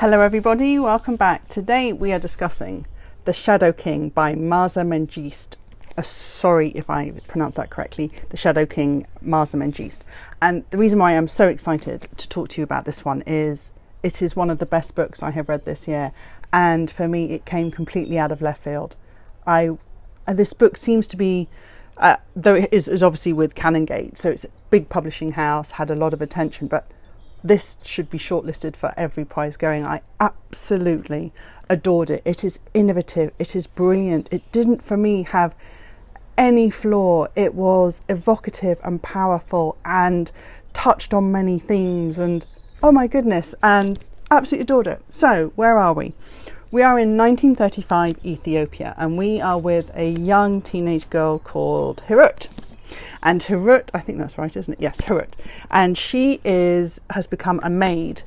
Hello everybody, welcome back. Today we are discussing The Shadow King by Maaza Mengiste. Sorry if I pronounced that correctly. The Shadow King, Maaza Mengiste. And the reason why I'm so excited to talk to you about this one is it is one of the best books I have read this year. And for me, it came completely out of left field. This book seems to be, though it is obviously with Canongate, so it's a big publishing house, had a lot of attention, but this should be shortlisted for every prize going. I absolutely adored it. It is innovative. It is brilliant. It didn't, for me, have any flaw. It was evocative and powerful and touched on many themes and, oh my goodness, and absolutely adored it. So, where are we? We are in 1935 Ethiopia, and we are with a young teenage girl called Hirut. And Hirut, I think that's right, isn't it? Yes, Hirut. And she has become a maid.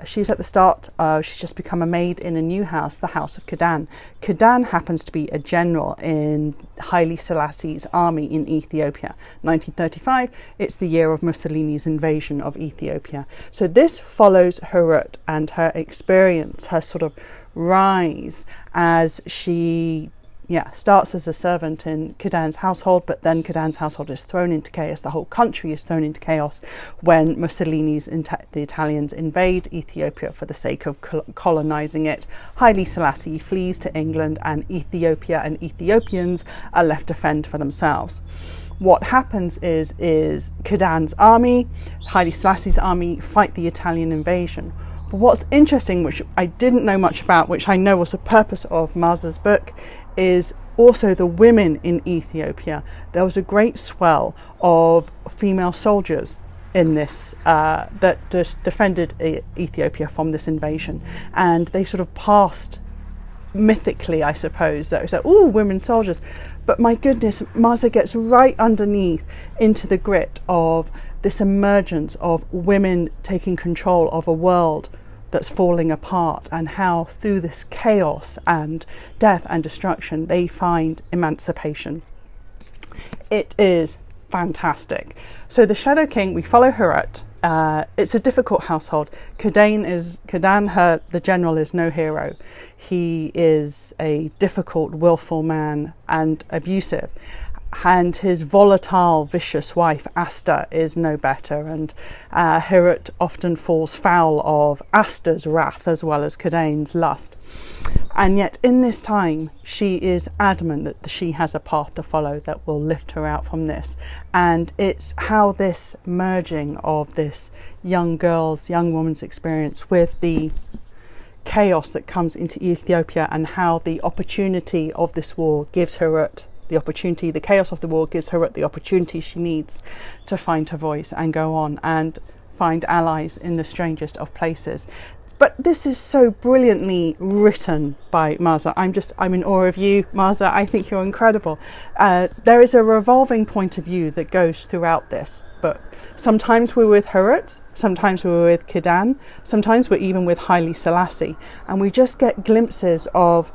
She's at the start, she's just become a maid in a new house, the house of Kidane. Kidane happens to be a general in Haile Selassie's army in Ethiopia. 1935, it's the year of Mussolini's invasion of Ethiopia. So this follows Hirut and her experience, her sort of rise as she starts as a servant in Kidane's household, but then Kidane's household is thrown into chaos. The whole country is thrown into chaos when the Italians invade Ethiopia for the sake of colonizing it. Haile Selassie flees to England, and Ethiopia and Ethiopians are left to fend for themselves. What happens is Kidane's army, Haile Selassie's army, fight the Italian invasion. But what's interesting, which I didn't know much about, which I know was the purpose of Maaza's book, is also the women in Ethiopia. There was a great swell of female soldiers in this that defended Ethiopia from this invasion, and they sort of passed mythically, I suppose, that was like, oh, women soldiers. But my goodness, Maaza gets right underneath into the grit of this emergence of women taking control of a world that's falling apart, and how through this chaos and death and destruction they find emancipation. It is fantastic. So the Shadow King, we follow Hirut. It's a difficult household. Kidane, the general, is no hero. He is a difficult, willful man and abusive. And his volatile, vicious wife, Asta, is no better. And Hirut often falls foul of Asta's wrath as well as Kidane's lust. And yet in this time, she is adamant that she has a path to follow that will lift her out from this. And it's how this merging of this young woman's experience with the chaos that comes into Ethiopia, and how the opportunity of this war gives Hirut the chaos of the war gives her the opportunity she needs to find her voice and go on and find allies in the strangest of places. But this is so brilliantly written by Maaza. I'm in awe of you, Maaza. I think you're incredible. There is a revolving point of view that goes throughout this book. Sometimes we're with Hirut, sometimes we're with Kidane, sometimes we're even with Haile Selassie, and we just get glimpses of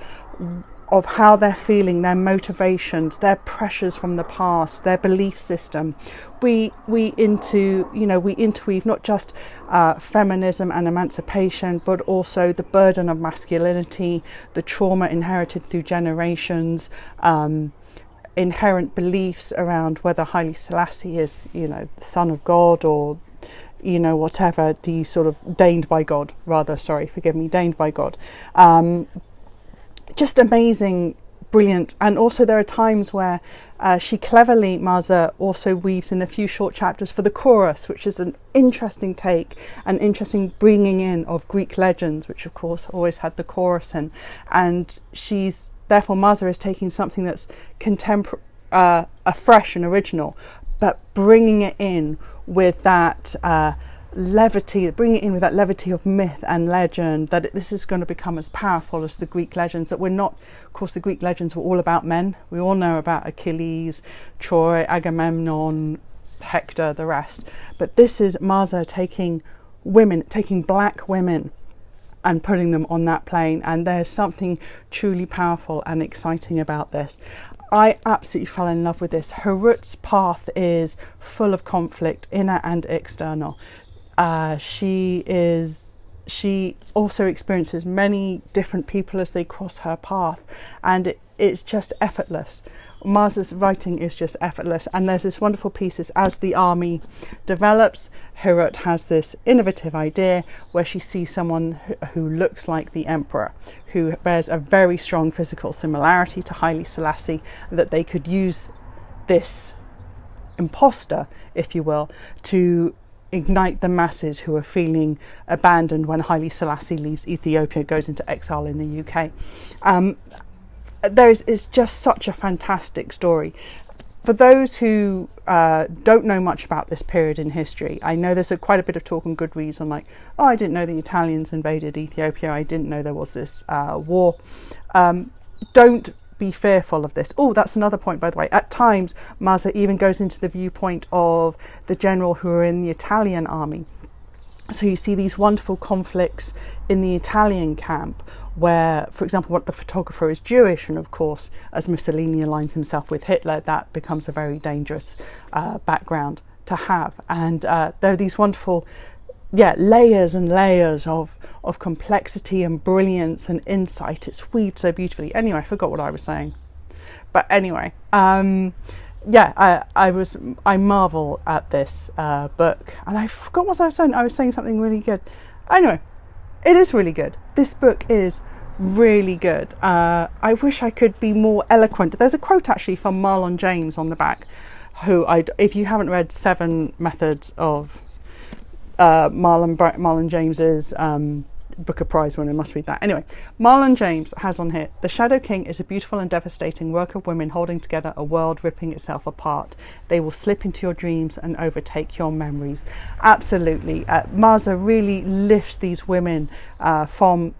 how they're feeling, their motivations, their pressures from the past, their belief system. We interweave not just feminism and emancipation, but also the burden of masculinity, the trauma inherited through generations, inherent beliefs around whether Haile Selassie is, the son of God or, whatever, deigned by God, deigned by God. Just amazing, brilliant. And also there are times where she cleverly, Maaza, also weaves in a few short chapters for the chorus, which is an interesting take, an interesting bringing in of Greek legends, which of course always had the chorus in. And therefore Maaza is taking something that's contemporary, fresh and original, but bringing it in with that levity of myth and legend, that this is going to become as powerful as the Greek legends, that we're not, of course the Greek legends were all about men. We all know about Achilles, Troy, Agamemnon, Hector, the rest. But this is Maaza taking black women and putting them on that plane, and there's something truly powerful and exciting about this. I absolutely fell in love with this. Hirut's path is full of conflict, inner and external. She is she also experiences many different people as they cross her path, and it's just effortless. Maaza's writing is just effortless, and there's this wonderful piece as the army develops. Hirut has this innovative idea where she sees someone who looks like the emperor, who bears a very strong physical similarity to Haile Selassie, that they could use this imposter, if you will, to ignite the masses who are feeling abandoned when Haile Selassie leaves Ethiopia, goes into exile in the UK. It's just such a fantastic story. For those who don't know much about this period in history, I know there's quite a bit of talk on Goodreads on like, oh, I didn't know the Italians invaded Ethiopia, I didn't know there was this war. Don't be fearful of this. Oh, that's another point, by the way. At times, Maaza even goes into the viewpoint of the general who are in the Italian army. So you see these wonderful conflicts in the Italian camp where, for example, what the photographer is Jewish, and of course, as Mussolini aligns himself with Hitler, that becomes a very dangerous background to have. And there are these wonderful layers and layers of complexity and brilliance and insight. It's weaved so beautifully. Anyway, I forgot what I was saying. But anyway, I marvel at this book, and I forgot what I was saying. I was saying something really good. Anyway, it is really good. This book is really good. I wish I could be more eloquent. There's a quote actually from Marlon James on the back, who if you haven't read 7 Methods of Marlon James's Booker Prize winner, must read that. Anyway, Marlon James has on here, "The Shadow King is a beautiful and devastating work of women holding together a world ripping itself apart. They will slip into your dreams and overtake your memories." Absolutely. Maaza really lifts these women from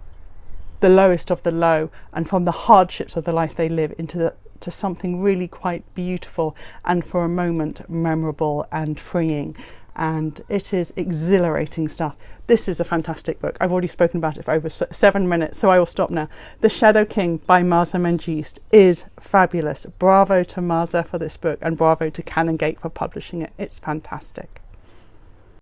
the lowest of the low and from the hardships of the life they live into something really quite beautiful and for a moment memorable and freeing. And it is exhilarating stuff. This is a fantastic book. I've already spoken about it for over 7 minutes, so I will stop now. The Shadow King by Maaza Mengiste is fabulous. Bravo to Maaza for this book, and bravo to Canongate for publishing it. It's fantastic.